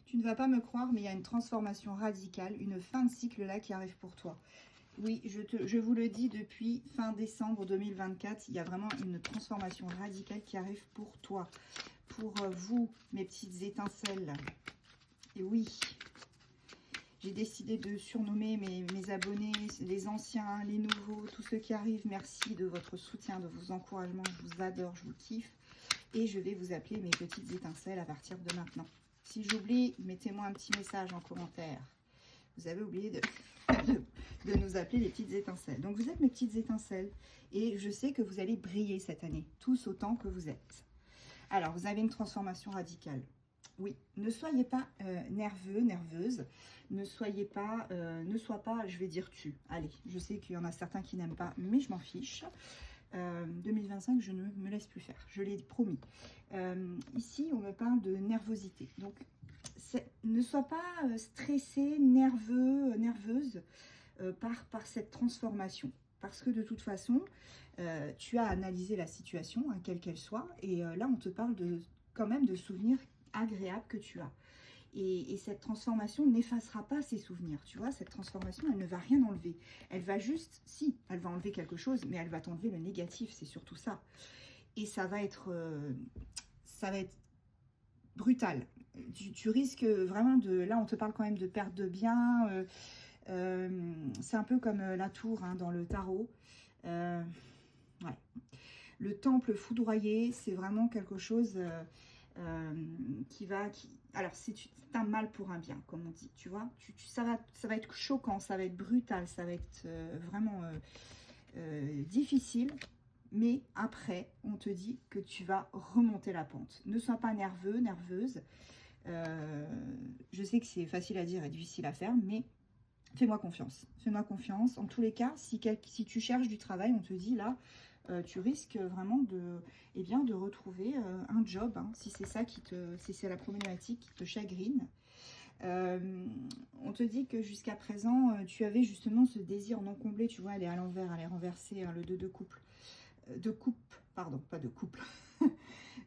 Tu ne vas pas me croire, mais il y a une transformation radicale, une fin de cycle là qui arrive pour toi. Oui, je vous le dis depuis fin décembre 2024, il y a vraiment une transformation radicale qui arrive pour toi, pour vous, mes petites étincelles. Et oui, j'ai décidé de surnommer mes abonnés, les anciens, les nouveaux, tous ceux qui arrivent. Merci de votre soutien, de vos encouragements. Je vous adore, je vous kiffe. Et je vais vous appeler mes petites étincelles à partir de maintenant. Si j'oublie, mettez-moi un petit message en commentaire. Vous avez oublié de nous appeler les petites étincelles. Donc, vous êtes mes petites étincelles. Et je sais que vous allez briller cette année, tous autant que vous êtes. Alors, vous avez une transformation radicale. Oui, ne soyez pas nerveux, nerveuse. Ne sois pas, je vais dire tu. Allez, je sais qu'il y en a certains qui n'aiment pas, mais je m'en fiche. 2025, je ne me laisse plus faire, je l'ai promis. Ici, on me parle de nervosité. Donc, ne sois pas stressé, nerveux, nerveuse par cette transformation. Parce que de toute façon, tu as analysé la situation, hein, quelle qu'elle soit, et là, on te parle quand même de souvenirs agréables que tu as. Et cette transformation n'effacera pas ces souvenirs, tu vois. Cette transformation, elle ne va rien enlever. Elle va juste, si, elle va enlever quelque chose, mais elle va t'enlever le négatif, c'est surtout ça. Et ça va être brutal. Tu risques vraiment de... Là, on te parle quand même de perte de biens. C'est un peu comme la tour hein, dans le tarot. Ouais. Le temple foudroyé, c'est vraiment quelque chose... alors, c'est un mal pour un bien, comme on dit, tu vois. Ça va être choquant, ça va être brutal, ça va être vraiment difficile. Mais après, on te dit que tu vas remonter la pente. Ne sois pas nerveux, nerveuse. Je sais que c'est facile à dire et difficile à faire, mais fais-moi confiance. Fais-moi confiance. En tous les cas, si tu cherches du travail, on te dit là, tu risques vraiment de retrouver un job, hein, si c'est ça si c'est la problématique qui te chagrine. On te dit que jusqu'à présent, tu avais justement ce désir non comblé, tu vois, elle est à l'envers, elle est renversée, hein, le 2 de couple. De coupe, pardon, pas de couple.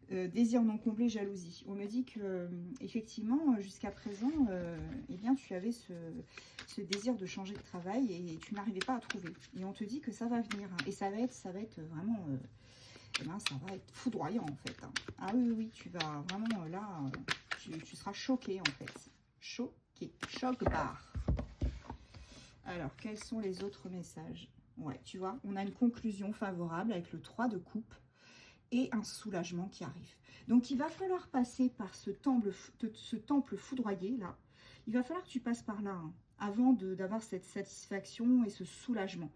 Désir non comblé, jalousie. On me dit que effectivement, jusqu'à présent, eh bien, tu avais ce désir de changer de travail et tu n'arrivais pas à trouver. Et on te dit que ça va venir. Hein, et ça va être vraiment, eh ben, ça va être foudroyant en fait. Hein. Ah oui, oui, tu vas vraiment là, tu seras choqué en fait. Choqué, choc barre. Alors, quels sont les autres messages? Ouais, tu vois, on a une conclusion favorable avec le 3 de coupe et un soulagement qui arrive. Donc, il va falloir passer par ce temple foudroyé, là. Il va falloir que tu passes par là, hein, avant d'avoir cette satisfaction et ce soulagement.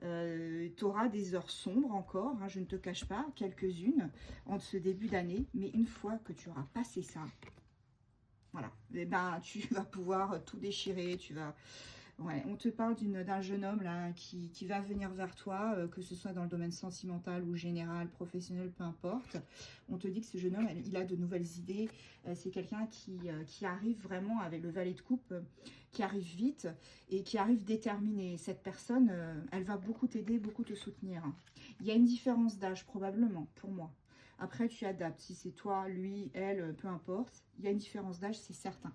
Tu auras des heures sombres encore, hein, je ne te cache pas, quelques-unes, en ce début d'année. Mais une fois que tu auras passé ça, voilà, eh ben, tu vas pouvoir tout déchirer, tu vas... Ouais, on te parle d'un jeune homme là qui va venir vers toi, que ce soit dans le domaine sentimental ou général, professionnel, peu importe. On te dit que ce jeune homme, il a de nouvelles idées. C'est quelqu'un qui arrive vraiment avec le valet de coupe, qui arrive vite et qui arrive déterminé. Cette personne, elle va beaucoup t'aider, beaucoup te soutenir. Il y a une différence d'âge probablement pour moi. Après, tu adaptes. Si c'est toi, lui, elle, peu importe. Il y a une différence d'âge, c'est certain.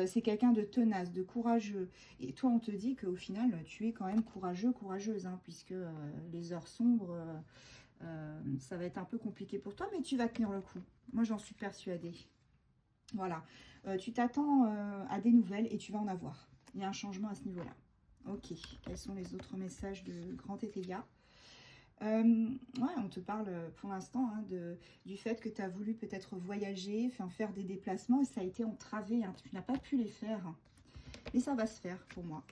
C'est quelqu'un de tenace, de courageux. Et toi, on te dit qu'au final, tu es quand même courageux, courageuse. Hein, puisque les heures sombres, ça va être un peu compliqué pour toi. Mais tu vas tenir le coup. Moi, j'en suis persuadée. Voilà. Tu t'attends à des nouvelles et tu vas en avoir. Il y a un changement à ce niveau-là. Ok. Quels sont les autres messages de Grand Tétéga? Ouais, on te parle pour l'instant hein, du fait que tu as voulu peut-être voyager, faire des déplacements et ça a été entravé. Hein, tu n'as pas pu les faire. Mais ça va se faire pour moi.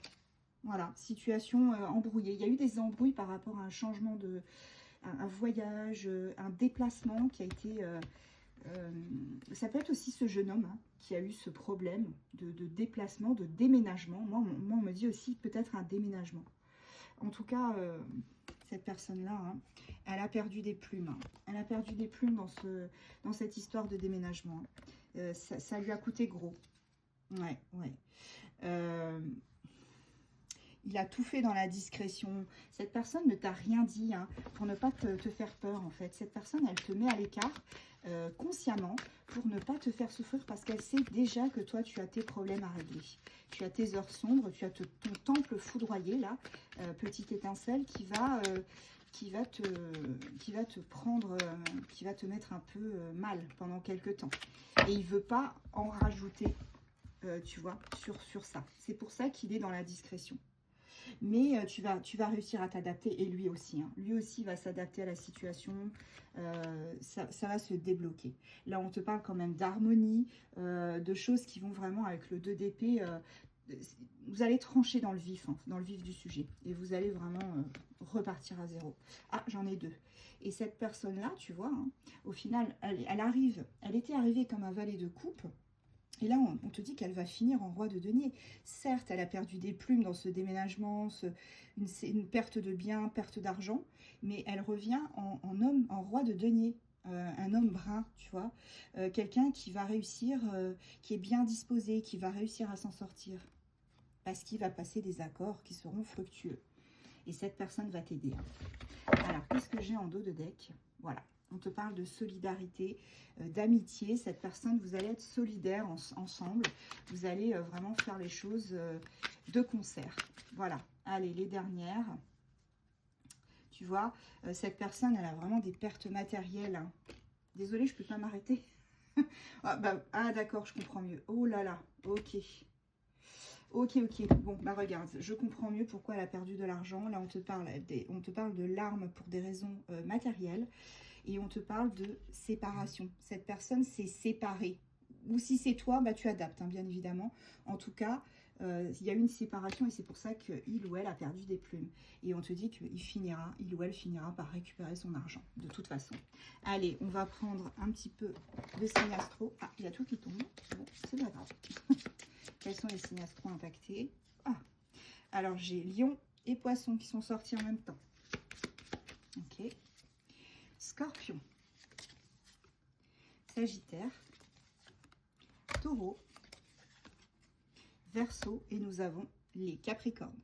Voilà, situation embrouillée. Il y a eu des embrouilles par rapport à un changement un voyage, un déplacement qui a été... ça peut être aussi ce jeune homme hein, qui a eu ce problème de déplacement, de déménagement. Moi, on me dit aussi peut-être un déménagement. En tout cas, cette personne-là, hein, elle a perdu des plumes. Hein. Elle a perdu des plumes dans cette histoire de déménagement. Ça lui a coûté gros. Ouais, ouais. Il a tout fait dans la discrétion. Cette personne ne t'a rien dit hein, pour ne pas te faire peur, en fait. Cette personne, elle te met à l'écart. consciemment pour ne pas te faire souffrir parce qu'elle sait déjà que toi, tu as tes problèmes à régler. Tu as tes heures sombres, tu as ton temple foudroyé, là, petite étincelle qui va te prendre, qui va te mettre un peu mal pendant quelques temps. Et il ne veut pas en rajouter, tu vois, sur ça. C'est pour ça qu'il est dans la discrétion. Mais tu vas réussir à t'adapter, et lui aussi. Hein. Lui aussi va s'adapter à la situation, ça va se débloquer. Là, on te parle quand même d'harmonie, de choses qui vont vraiment avec le 2 d'épée. Vous allez trancher dans le vif, hein, dans le vif du sujet. Et vous allez vraiment repartir à zéro. Ah, j'en ai 2. Et cette personne-là, tu vois, hein, au final, elle était arrivée comme un valet de coupe. Et là, on te dit qu'elle va finir en roi de denier. Certes, elle a perdu des plumes dans ce déménagement, une perte de biens, perte d'argent, mais elle revient en homme, en roi de denier. Un homme brun, tu vois. Quelqu'un qui va réussir, qui est bien disposé, qui va réussir à s'en sortir. Parce qu'il va passer des accords qui seront fructueux. Et cette personne va t'aider. Hein. Alors, qu'est-ce que j'ai en dos de deck? Voilà. On te parle de solidarité, d'amitié. Cette personne, vous allez être solidaires ensemble. Vous allez vraiment faire les choses de concert. Voilà. Allez, les dernières. Tu vois, cette personne, elle a vraiment des pertes matérielles. Hein. Désolée, je ne peux pas m'arrêter. Ah, d'accord, je comprends mieux. Oh là là, ok. Ok. Bon, bah regarde, je comprends mieux pourquoi elle a perdu de l'argent. Là, on te parle de larmes pour des raisons matérielles. Et on te parle de séparation. Cette personne s'est séparée. Ou si c'est toi, bah, tu adaptes, hein, bien évidemment. En tout cas, il y a eu une séparation et c'est pour ça qu'il ou elle a perdu des plumes. Et on te dit qu'il ou elle finira par récupérer son argent, de toute façon. Allez, on va prendre un petit peu de signes astro. Ah, il y a tout qui tombe. Bon, c'est pas grave. Quels sont les signes astro impactés? Ah, alors j'ai Lion et Poisson qui sont sortis en même temps. Ok. Scorpion, Sagittaire, Taureau, Verseau et nous avons les Capricornes.